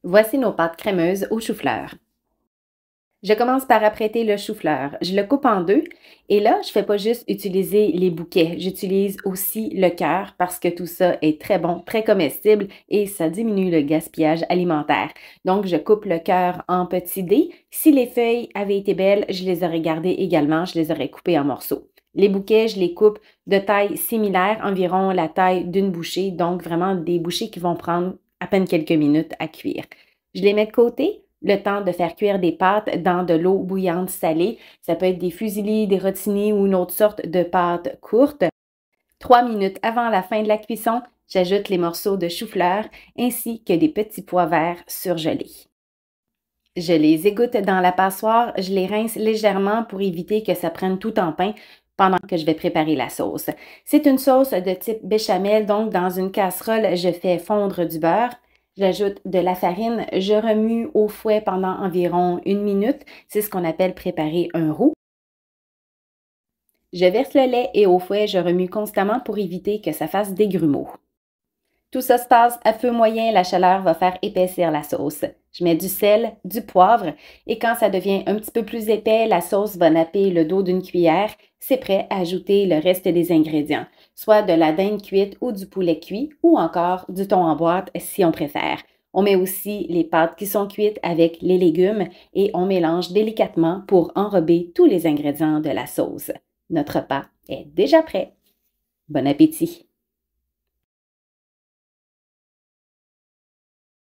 Voici nos pâtes crémeuses au chou-fleur. Je commence par apprêter le chou-fleur. Je le coupe en deux et là, je ne fais pas juste utiliser les bouquets, j'utilise aussi le cœur parce que tout ça est très bon, très comestible et ça diminue le gaspillage alimentaire. Donc, je coupe le cœur en petits dés. Si les feuilles avaient été belles, je les aurais gardées également, je les aurais coupées en morceaux. Les bouquets, je les coupe de taille similaire, environ la taille d'une bouchée, donc vraiment des bouchées qui vont prendre à peine quelques minutes à cuire. Je les mets de côté. Le temps de faire cuire des pâtes dans de l'eau bouillante salée. Ça peut être des fusilli, des rotini ou une autre sorte de pâte courte. 3 minutes avant la fin de la cuisson, j'ajoute les morceaux de chou-fleur ainsi que des petits pois verts surgelés. Je les égoutte dans la passoire, je les rince légèrement pour éviter que ça prenne tout en pain pendant que je vais préparer la sauce. C'est une sauce de type béchamel, donc dans une casserole, je fais fondre du beurre. J'ajoute de la farine, je remue au fouet pendant environ 1 minute. C'est ce qu'on appelle préparer un roux. Je verse le lait et au fouet, je remue constamment pour éviter que ça fasse des grumeaux. Tout ça se passe à feu moyen, la chaleur va faire épaissir la sauce. Je mets du sel, du poivre et quand ça devient un petit peu plus épais, la sauce va napper le dos d'une cuillère. C'est prêt à ajouter le reste des ingrédients, soit de la dinde cuite ou du poulet cuit ou encore du thon en boîte si on préfère. On met aussi les pâtes qui sont cuites avec les légumes et on mélange délicatement pour enrober tous les ingrédients de la sauce. Notre repas est déjà prêt. Bon appétit!